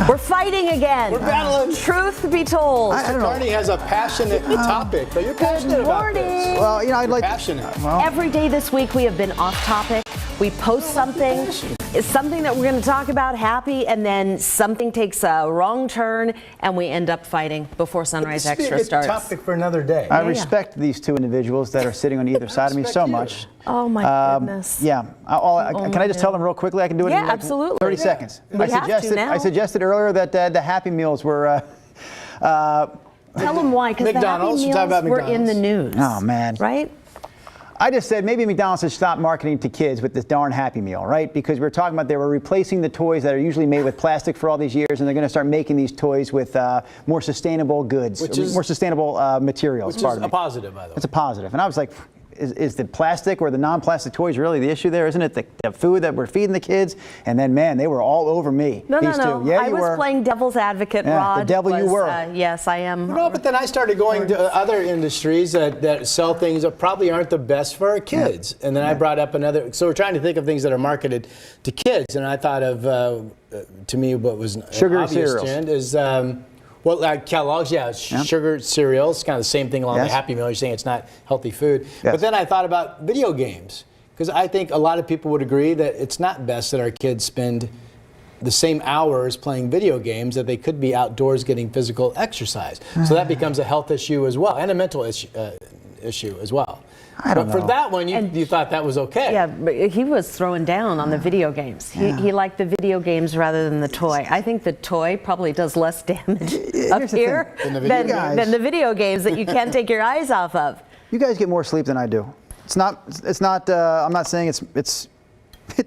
We're fighting again. We're battling. Truth be told. Carney has a passionate topic, but you're passionate about this. Well, you know, I'd like passionate. Every day this week we have been off topic. We post something. It's something that we're going to talk about, happy, and then something takes a wrong turn, and we end up fighting before Sunrise Extra starts. Topic for another day. I respect these two individuals that are sitting on either side of me so much. Oh my goodness. Yeah. Can I just tell them real quickly? I can do it in like absolutely. 30 seconds. We have to now. I suggested earlier that the Happy Meals were. Tell them why, because the Happy McDonald's. Talk about Meals were in McDonald's. the news. Oh, man. Right? I just said maybe McDonald's should stop marketing to kids with this darn Happy Meal, right? Because we were talking about they were replacing the toys that are usually made with plastic for all these years, and they're going to start making these toys with more sustainable goods, more sustainable materials. Which is a positive, by the way. It's a positive. And I was like, is the plastic or the non-plastic toys really the issue there? Isn't it the food that we're feeding the kids? And then, man, they were all over me. No. Yeah, I was playing devil's advocate, Rod. The devil you were. Yes, I am. No, but then I started going to other industries that sell things that probably aren't the best for our kids. And then I brought up another. So we're trying to think of things that are marketed to kids. And I thought of, to me, what was sugar obvious cereals. Trend is, well, like Kellogg's, sugar cereals, kind of the same thing along the Happy Meal. You're saying it's not healthy food. Yes. But then I thought about video games, because I think a lot of people would agree that it's not best that our kids spend the same hours playing video games, that they could be outdoors getting physical exercise. So that becomes a health issue as well, and a mental issue as well. But for that one, you thought that was okay. Yeah, but he was throwing down on the video games. He liked the video games rather than the toy. I think the toy probably does less damage up here than the video games that you can't take your eyes off of. You guys get more sleep than I do. It's not. I'm not saying it's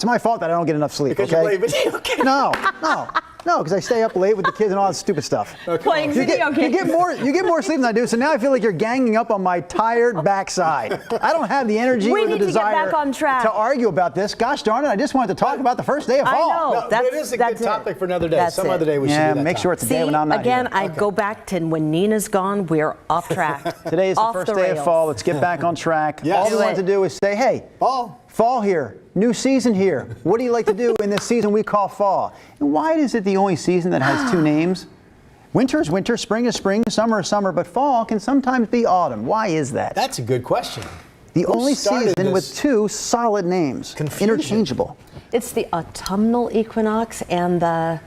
my fault that I don't get enough sleep. Because okay? you play video games. No, because I stay up late with the kids and all that stupid stuff. Playing video games. You get more sleep than I do, so now I feel like you're ganging up on my tired backside. I don't have the energy or the desire get back on track. to argue about this. Gosh darn it, I just wanted to talk about the first day of fall. I know. No, but it is a good topic for another day. Some other day we should do that. Make sure it's a day when I'm not again, here. I go back to when Nina's gone, we're off track. Today is the first day of fall. Let's get back on track. All we want to do is say, hey, fall here. New season here. What do you like to do in this season we call fall? And why is it the only season that has two names? Winter is winter, spring is spring, summer is summer, but fall can sometimes be autumn. Why is that? That's a good question. The only season with two solid names. Confusion. Interchangeable. It's the autumnal equinox and the...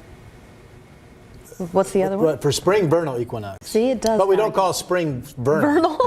What's the other one? For spring, vernal equinox. See, it does. But we don't call spring vernal.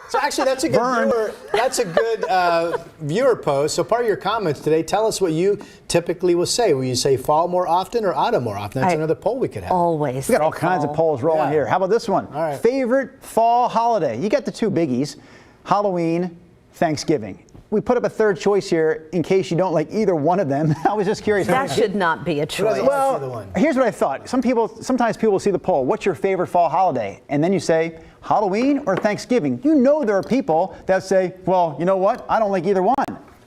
So actually, that's a good viewer post. So part of your comments today, tell us what you typically will say. Will you say fall more often or autumn more often? That's another poll we could have. Always. We got all kinds of polls rolling here. How about this one? All right. Favorite fall holiday? You got the two biggies, Halloween, Thanksgiving. We put up a third choice here in case you don't like either one of them. I was just curious. That should not be a choice. Well, here's what I thought. Sometimes people will see the poll. What's your favorite fall holiday? And then you say Halloween or Thanksgiving. You know there are people that say, well, you know what? I don't like either one.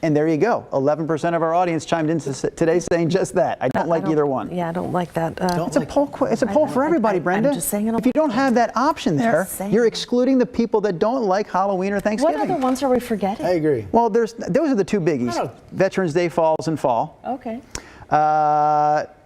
And there you go. 11% of our audience chimed in today saying just that. I don't like either one. Yeah, I don't like that. It's a poll. It's a poll for everybody, Brenda. I'm just saying if you don't have that option there, you're excluding the people that don't like Halloween or Thanksgiving. What other ones are we forgetting? I agree. Well, those are the two biggies. Veterans Day falls in fall. Okay.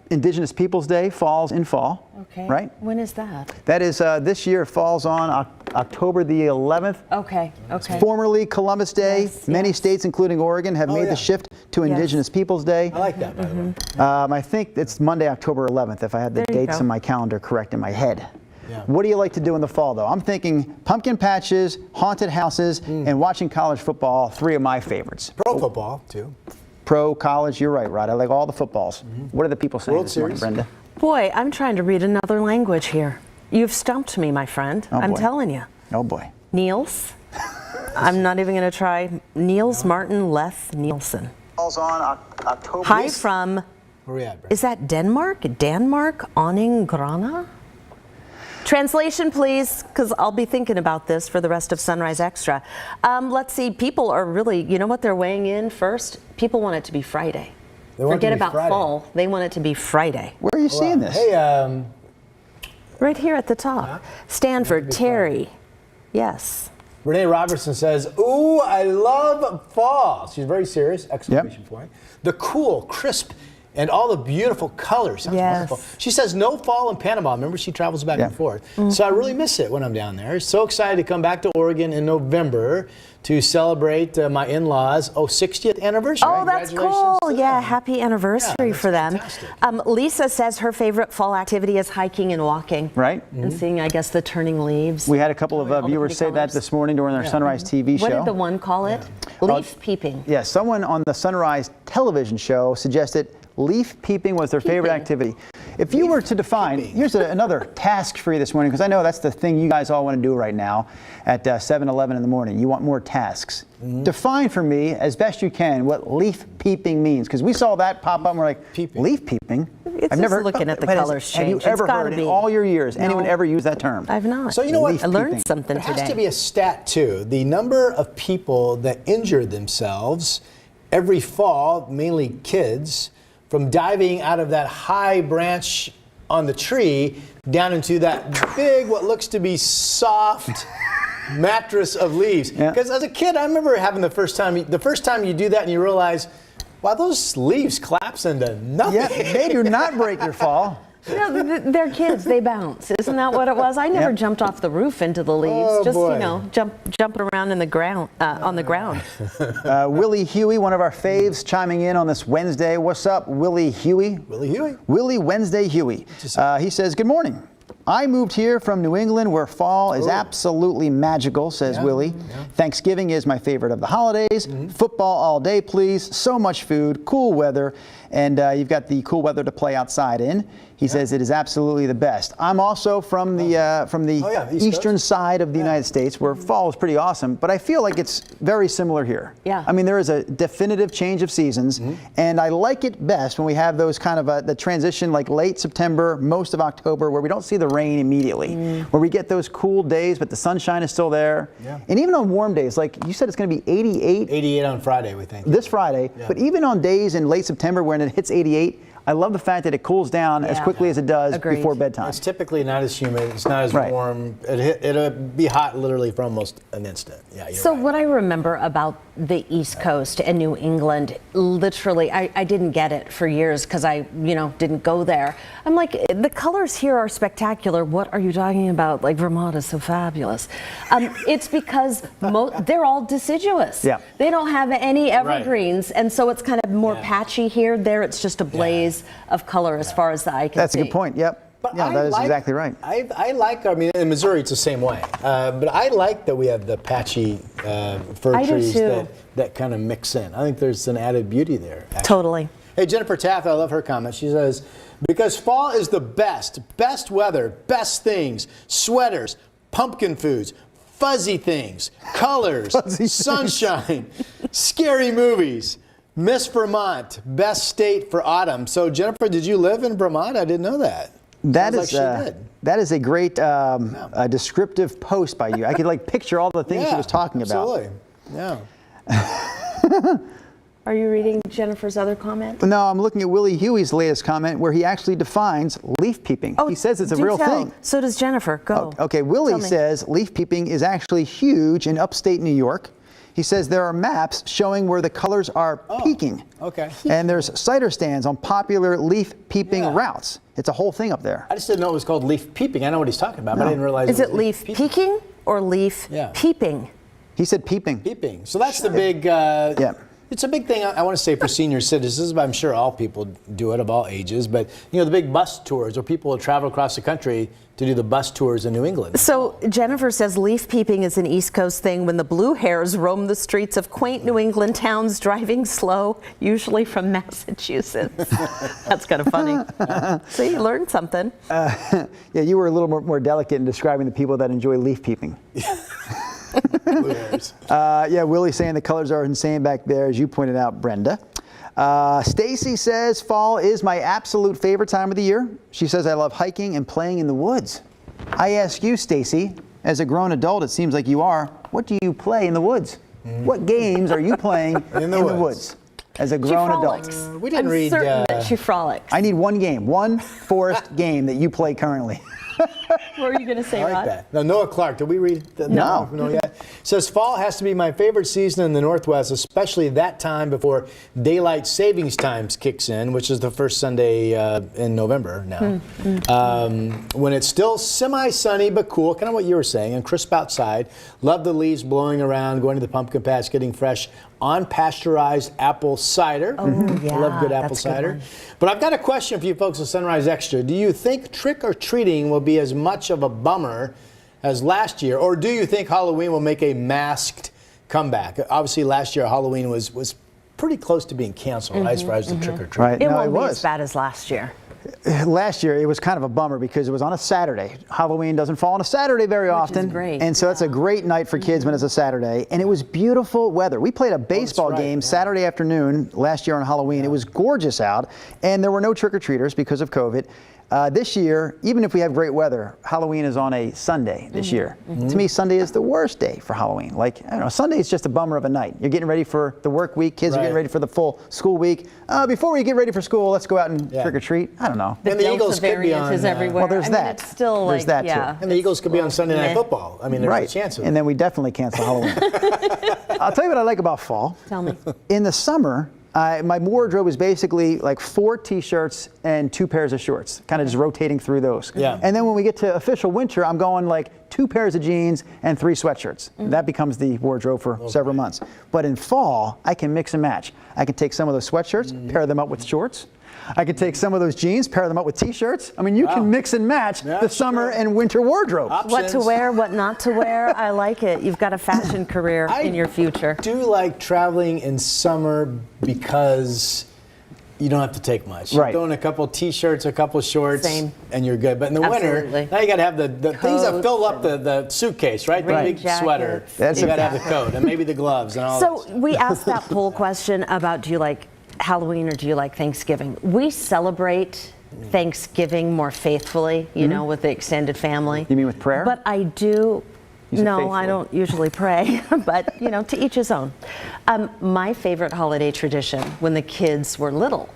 Indigenous Peoples Day falls in fall. Okay. Right? When is that? That is this year falls on October the 11th. Okay. Formerly Columbus Day. Many states, including Oregon, have made the shift to Indigenous Peoples Day. I like that, by the way. I think it's Monday, October 11th, if I had the dates in my calendar correct in my head. Yeah. What do you like to do in the fall, though? I'm thinking pumpkin patches, haunted houses, and watching college football, three of my favorites. Pro football, too. Pro, college, you're right, Rod. I like all the footballs. What are the people saying this morning, Brenda? Boy, I'm trying to read another language here. You've stumped me, my friend. I'm telling you. Oh, boy. Niels. I'm not even going to try. Niels Martin Leth Nielsen. Falls on October. Hi from, Where are we at, Brenda? is that Denmark? Danmark? Awning Grana? Translation, please, because I'll be thinking about this for the rest of Sunrise Extra. Let's see, people are really, you know what they're weighing in first? People want it to be Friday. Forget about fall. They want it to be Friday. Where are you seeing this? Hey, right here at the top. Stanford, Terry. Yes. Renee Robertson says, ooh, I love fall. She's very serious, exclamation point. The cool, crisp and all the beautiful colors. Sounds Yes. wonderful. She says no fall in Panama. Remember, she travels back and forth. So I really miss it when I'm down there. So excited to come back to Oregon in November to celebrate my in-laws' 60th anniversary. Oh, that's Congratulations cool. to Yeah, them. happy anniversary that's for them. fantastic. Lisa says her favorite fall activity is hiking and walking. Right. And seeing, I guess, the turning leaves. We had a couple of All the viewers pretty say that colors. this morning during our Sunrise TV show. What did the one call it? Leaf peeping. Yeah, someone on the Sunrise television show suggested leaf peeping was their favorite Peeping. activity. If you were to define, here's another task for you this morning, because I know that's the thing you guys all want to do right now at 7:11 in the morning. You want more tasks. Define for me, as best you can, what leaf peeping means, because we saw that pop up and we're like, Peeping. leaf peeping? It's just looking at the but colors Have you change. It's ever gotta heard in be. all your years anyone No. ever use that term? I've not. So you know what? Leaf I learned peeping. something There has today. to be a stat, too. The number of people that injure themselves every fall, mainly kids, from diving out of that high branch on the tree down into that big, what looks to be soft mattress of leaves. Yeah. Because as a kid, I remember having the first time you do that and you realize, wow, those leaves collapse into nothing. Yeah, they do not break your fall. They're kids. They bounce. Isn't that what it was? I never Yep. jumped off the roof into the leaves. Oh, just boy. jumping around in the ground on the ground. Willie Huey, one of our faves, chiming in on this Wednesday. What's up, Willie Huey? Willie Huey. Willie Wednesday Huey. He says, good morning. I moved here from New England where fall is absolutely magical, says Willie. Thanksgiving is my favorite of the holidays. Football all day, please. So much food, cool weather, and you've got the cool weather to play outside in. He says it is absolutely the best. I'm also from the East eastern Coast. side of the United States where fall is pretty awesome, but I feel like it's very similar here. Yeah. I mean, there is a definitive change of seasons, and I like it best when we have those kind of the transition like late September, most of October, where we don't see the rain immediately, where we get those cool days, but the sunshine is still there. Yeah. And even on warm days, like you said, it's going to be 88 88 on Friday, we think. this Friday, but even on days in late September when it hits 88, I love the fact that it cools down as Yeah. quickly as it does Agreed. before bedtime. It's typically not as humid. It's not as Right. warm. It'll be hot literally for almost an instant. Yeah, you're So right. what I remember about the East Coast and New England, literally, I didn't get it for years because I, didn't go there. I'm like, the colors here are spectacular. What are you talking about? Like Vermont is so fabulous. It's because they're all deciduous. Yeah. They don't have any evergreens, and so it's kind of more Yeah. patchy here. There, it's just a blaze of color as far as the eye can That's see. a good point. Yep. But Yeah, I that is like- exactly right. I like, in Missouri it's the same way. But I like that we have the patchy fir I do trees too. that kind of mix in. I think there's an added beauty there. actually. Totally. Hey, Jennifer Taft, I love her comment. She says, because fall is the best weather, best things, sweaters, pumpkin foods, fuzzy things, colors, sunshine, scary movies. Miss Vermont, best state for autumn. So, Jennifer, did you live in Vermont? I didn't know that. That Sounds is like she did. that is a great a descriptive post by you. I could picture all the things she was talking about. Absolutely. Yeah. Are you reading Jennifer's other comment? No, I'm looking at Willie Huey's latest comment where he actually defines leaf peeping. He says it's a do real tell. thing. So does Jennifer. Go. Okay, Willie Tell me. says leaf peeping is actually huge in upstate New York. He says there are maps showing where the colors are peaking. Okay. And there's cider stands on popular leaf peeping Yeah. routes. It's a whole thing up there. I just didn't know it was called leaf peeping. I know what he's talking about, but I didn't realize Is it it was leaf peeking or leaf Yeah. peeping? He said peeping. Peeping. So that's the big. Yeah. It's a big thing. I want to say for senior citizens, but I'm sure all people do it of all ages. But the big bus tours where people will travel across the country to do the bus tours in New England. So Jennifer says leaf peeping is an East Coast thing when the blue hares roam the streets of quaint New England towns driving slow, usually from Massachusetts. That's kind of funny. See, you learned something. Yeah, you were a little more delicate in describing the people that enjoy leaf peeping. Blue hairs. Yeah, Willie's saying the colors are insane back there, as you pointed out, Brenda. Stacy says fall is my absolute favorite time of the year. She says I love hiking and playing in the woods. I ask you, Stacy, as a grown adult, it seems like you are, what do you play in the woods? What games are you playing in the woods as a She grown frolics. adult? We didn't I'm read, certain that she frolics. I need one game, one forest game that you play currently. What were you going to say, I like Rod? that. Now, Noah Clark, did we read that? No. No yet. Says, fall has to be my favorite season in the Northwest, especially that time before daylight savings times kicks in, which is the first Sunday in November now. When it's still semi-sunny but cool, kind of what you were saying, and crisp outside. Love the leaves blowing around, going to the pumpkin patch, getting fresh unpasteurized apple cider. Oh, I love good yeah, apple that's a good cider. one. But I've got a question for you folks at Sunrise Extra. Do you think trick-or-treating will be as much of a bummer as last year, or do you think Halloween will make a masked comeback? Obviously, last year Halloween was pretty close to being canceled as far as the trick-or-treating. Right. It No, won't it be was. as bad as last year. Last year, it was kind of a bummer because it was on a Saturday. Halloween doesn't fall on a Saturday very often. great, And so that's a great night for kids when it's a Saturday. And it was beautiful weather. We played a baseball right, game yeah. Saturday afternoon last year on Halloween. It was gorgeous out. And there were no trick-or-treaters because of COVID. This year, even if we have great weather, Halloween is on a Sunday this year. To me, Sunday is the worst day for Halloween. Like, I don't know, Sunday is just a bummer of a night. You're getting ready for the work week. Kids are Right. getting ready for the full school week. Before we get ready for school, let's go out and Yeah. trick-or-treat. I don't know. And the Delta Eagles could be variant on. is everywhere. Well, there's I mean, that. It's still There's like, that, too. yeah. And the Eagles could be on Sunday Night meh. Football. I mean, there's Right. a chance of And it. then we definitely cancel Halloween. I'll tell you what I like about fall. Tell me. In the summer, my wardrobe is basically like 4 T-shirts and 2 pairs of shorts, kind of just rotating through those. Yeah. And then when we get to official winter, I'm going like 2 pairs of jeans and 3 sweatshirts. That becomes the wardrobe for several months. But in fall, I can mix and match. I can take some of those sweatshirts, pair them up with shorts. I can take some of those jeans, pair them up with T-shirts. I mean, you can mix and match Yeah, the summer sure. and winter wardrobe. What to Options. wear, what not to wear. I like it. You've got a fashion career in your future. I do like traveling in summer because you don't have to take much. Right. You throw in a couple T-shirts, a couple shorts, Same. and you're good. But in the Absolutely. winter, now you got to have the things that Coats fill up the suitcase, right? The Rain big sweater. jackets. That's you a- got to have the coat and maybe the gloves and all So that. we asked that poll question about, do you like Halloween or do you like Thanksgiving? We celebrate Thanksgiving more faithfully, you know, with the extended family. You mean with prayer? But I do. You said No, faithfully. I don't usually pray, but you know, to each his own. My favorite holiday tradition when the kids were little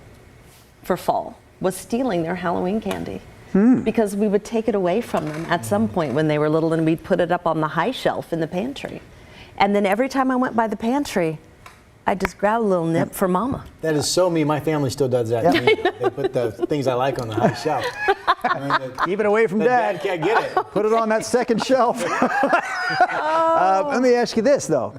for fall was stealing their Halloween candy. Because we would take it away from them at some point when they were little and we'd put it up on the high shelf in the pantry. And then every time I went by the pantry, I'd just grab a little nip for Mama. That is so me. My family still does that to me. They put the things I like on the high shelf. I mean, Keep it away from the Dad. dad can't get it. Put it on that second shelf. Let me ask you this, though,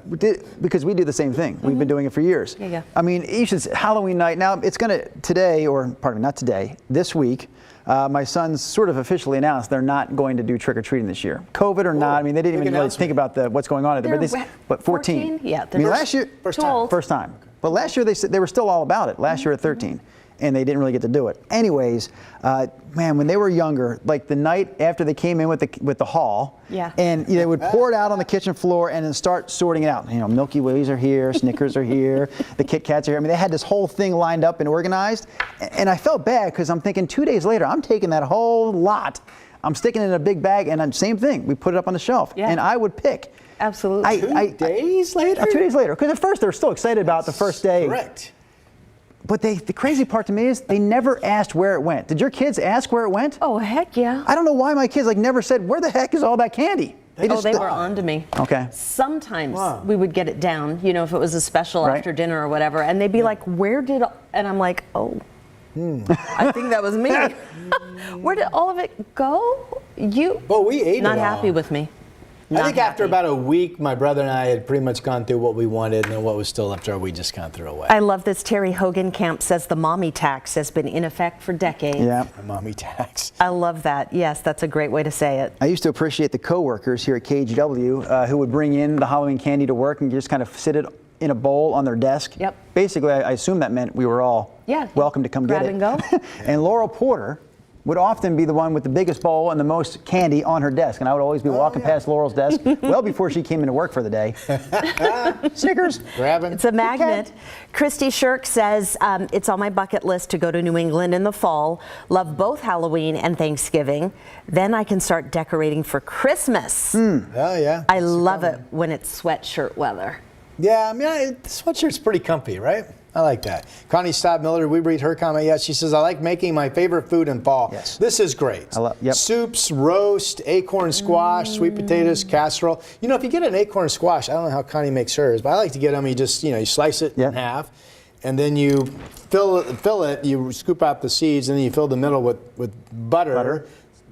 because we do the same thing. We've been doing it for years. Yeah. I mean, each is Halloween night. Now, it's going to, today, or pardon me, not today, this week, my sons sort of officially announced they're not going to do trick-or-treating this year. COVID or not, I mean, they didn't big even really announcement. think about what's going on at there. They're But 14? 14? Yeah, I they're mean, first- last year, first too time. old. First time. But last year they were still all about it. Last year at 13. And they didn't really get to do it. Anyways, man, when they were younger, like the night after they came in with the haul, Yeah. and they would pour it out on the kitchen floor and then start sorting it out. You know, Milky Ways are here, Snickers are here, the Kit Kats are here. I mean, they had this whole thing lined up and organized. And I felt bad because I'm thinking 2 days later, I'm taking that whole lot. I'm sticking it in a big bag, and same thing. We put it up on the shelf, Yeah. and I would pick. Absolutely. 2 days later? 2 days later, because at first they were still excited about the first day. Correct. But the crazy part to me is they never asked where it went. Did your kids ask where it went? Oh, heck yeah. I don't know why my kids never said, where the heck is all that candy? They were on to me. Okay. Sometimes Wow. we would get it down, you know, if it was a special Right. after dinner or whatever, and they'd be like, where did, and I'm like, oh, I think that was me. Where did all of it go? Well, we ate Not it all. happy with me. I Not think after happy. about a week, my brother and I had pretty much gone through what we wanted, and then what was still left over, we just kind of threw away. I love this. Terry Hogan Camp says the mommy tax has been in effect for decades. Yeah. My mommy tax. I love that. Yes, that's a great way to say it. I used to appreciate the coworkers here at KGW who would bring in the Halloween candy to work and just kind of sit it in a bowl on their desk. Yep. Basically, I assume that meant we were all welcome to come grab get it. and go. And Laurel Porter would often be the one with the biggest bowl and the most candy on her desk. And I would always be walking past Laurel's desk well before she came into work for the day. Snickers. Grabbing. It's a magnet. Christy Shirk says, it's on my bucket list to go to New England in the fall. Love both Halloween and Thanksgiving. Then I can start decorating for Christmas. Oh, yeah. I love it when it's sweatshirt weather. Yeah, I mean, the sweatshirt's pretty comfy, right? I like that. Connie Stott Miller, did we read her comment yet? She says, I like making my favorite food in fall. Yes. This is great. Yep. Soups, roast, acorn squash, sweet potatoes, casserole. You know, if you get an acorn squash, I don't know how Connie makes hers, but I like to get them, you slice it in half, and then you fill it, you scoop out the seeds, and then you fill the middle with butter.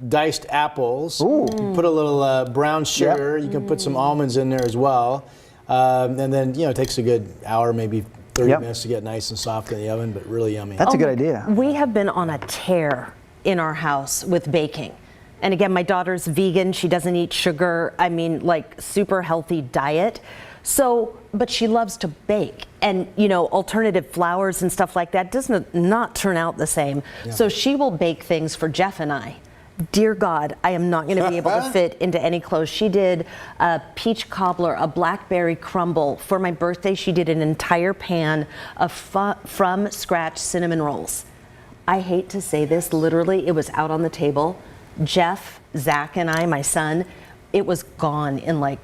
Diced apples. Ooh. You put a little brown sugar. You can put some almonds in there as well. And then, it takes a good hour, maybe 30 minutes to get nice and soft in the oven, but really yummy. That's a good idea. We have been on a tear in our house with baking. And again, my daughter's vegan. She doesn't eat sugar. I mean, like super healthy diet. So, but she loves to bake, and alternative flours and stuff like that does not turn out the same. Yeah. So she will bake things for Jeff and I. Dear God, I am not going to be able to fit into any clothes. She did a peach cobbler, a blackberry crumble. For my birthday, she did an entire pan of from scratch cinnamon rolls. I hate to say this, literally, it was out on the table. Jeff, Zach, and I, my son, it was gone in like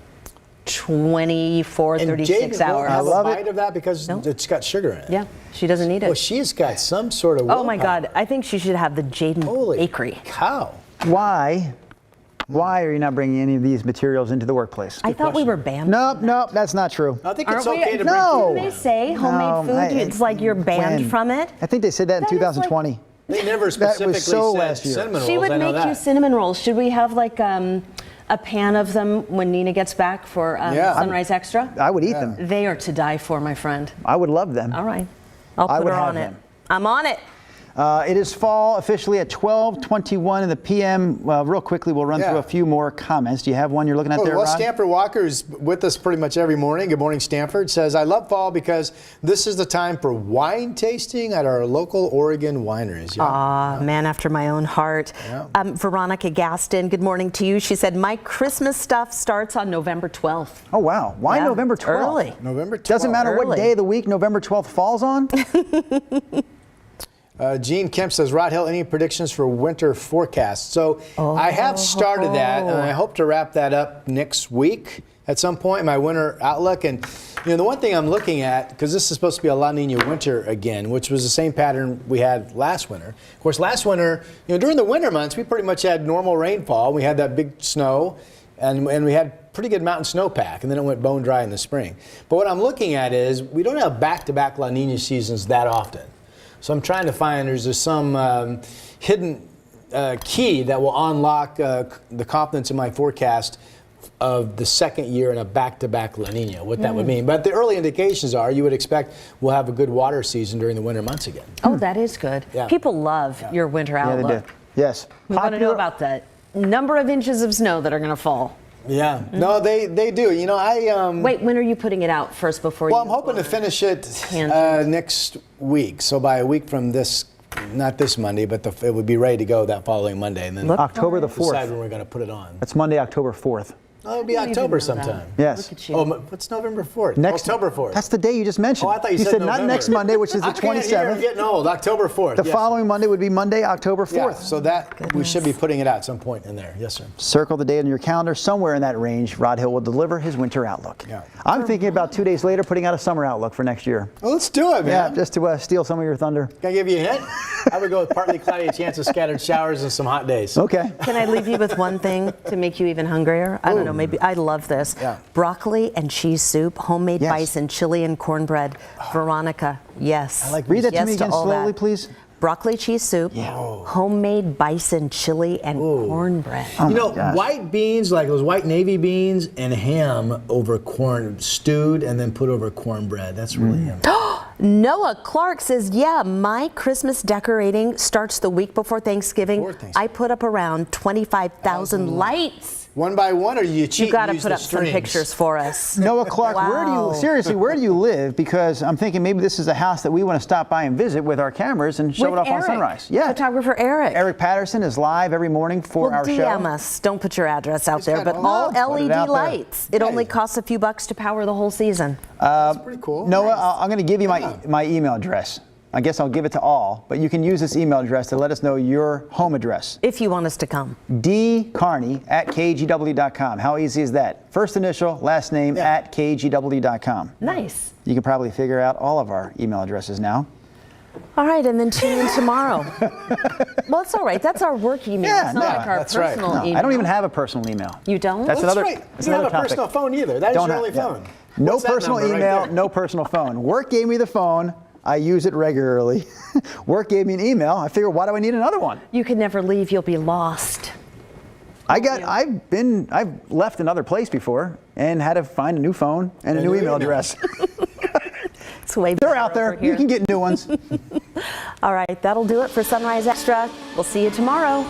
24, 36 hours. I love a bite of that because it's got sugar in it. Yeah, she doesn't eat it. Well, she's got some sort of willpower. Oh my God, I think she should have the Jaden Bakery. Cow. Why are you not bringing any of these materials into the workplace? I thought we were banned. Nope, that's not true. I think it's okay to bring food. They say homemade food, it's like you're banned from it. I think they said that in 2020. They never specifically said last year. cinnamon rolls. She would make you cinnamon rolls. Should we have like a pan of them when Nina gets back for Sunrise Extra? I would eat them. They are to die for, my friend. I would love them. All right. I'll put her on it. I'm on it. It is fall officially at 12:21 in the p.m. Real quickly, we'll run through a few more comments. Do you have one you're looking at there, Rod? Stanford Walker is with us pretty much every morning. Good morning, Stanford. Says, I love fall because this is the time for wine tasting at our local Oregon wineries. Man after my own heart. Yeah. Veronica Gaston, good morning to you. She said, my Christmas stuff starts on November 12th. Oh, wow. Why November 12th? Early. November 12th. Doesn't matter what day of the week November 12th falls on? Gene Kemp says, Rod Hill, any predictions for winter forecast? So I have started that, and I hope to wrap that up next week at some point, my winter outlook. And the one thing I'm looking at, because this is supposed to be a La Nina winter again, which was the same pattern we had last winter. Of course, last winter, during the winter months, we pretty much had normal rainfall. We had that big snow, and we had pretty good mountain snowpack, and then it went bone dry in the spring. But what I'm looking at is we don't have back-to-back La Nina seasons that often. So I'm trying to find there's some hidden key that will unlock the confidence in my forecast of the second year in a back-to-back La Nina, what that would mean. But the early indications are you would expect we'll have a good water season during the winter months again. Oh, that is good. Yeah. People love your winter outlook. Yeah, they do. Yes. We want to know about the number of inches of snow that are going to fall. Yeah, no, they do. Wait, when are you putting it out first before you? Well, I'm hoping to finish it next week. So by a week from this, not this Monday, but it would be ready to go that following Monday, and then October the 4th. Decide when we're going to put it on. That's Monday, October 4th. Oh, it'll be October sometime. Yes. Look at you. Oh, what's November 4th? October 4th. That's the day you just mentioned. Oh, I thought you said November. Not next Monday, which is the 27th. I'm getting old. October 4th. The following Monday would be Monday, October 4th. Yeah, so that we should be putting it out at some point in there. Yes, sir. Circle the date on your calendar. Somewhere in that range, Rod Hill will deliver his winter outlook. Yeah. I'm thinking about 2 days later putting out a summer outlook for next year. Well, let's do it, man. Yeah, just to steal some of your thunder. Can I give you a hint? I would go with partly cloudy, a chance of scattered showers, and some hot days. Okay. Can I leave you with one thing to make you even hungrier? I don't know. Maybe I love this. Yeah. Broccoli and cheese soup, homemade bison, chili and cornbread. Veronica, yes. Read that yes to me again slowly, please. Broccoli cheese soup, homemade bison, chili, and cornbread. Oh white beans, like those white navy beans, and ham over corn, stewed and then put over cornbread. That's really yummy. Noah Clark says, yeah, my Christmas decorating starts the week before Thanksgiving. I put up around 25,000 lights. One by one, or you cheat? You got to put up some pictures for us. Noah Clark, where do you live? Because I'm thinking maybe this is a house that we want to stop by and visit with our cameras and show it off on Sunrise. Yeah. Photographer Eric. Eric Patterson is live every morning for our show. DM us. Don't put your address out there, but all LED lights. It only costs a few bucks to power the whole season. That's pretty cool. Noah, I'm going to give you my email address. I guess I'll give it to all, but you can use this email address to let us know your home address. If you want us to come. dcarney@kgw.com. How easy is that? First initial, last name at kgw.com. Nice. You can probably figure out all of our email addresses now. All right, and then tune in tomorrow. Well, it's all right. That's our work email. Yeah, it's not no, like our that's right. personal No, email. I don't even have a personal email. You don't? That's That's another. right. That's You don't another have a topic. personal phone either. That is Don't your have- only yeah. phone. No What's that personal number right email, there? no personal phone. Work gave me the phone. I use it regularly. Work gave me an email. I figured, why do I need another one? You can never leave. You'll be lost. I've left another place before and had to find a new phone and a new email address. It's way They're better out there. over here. You can get new ones. All right, that'll do it for Sunrise Extra. We'll see you tomorrow.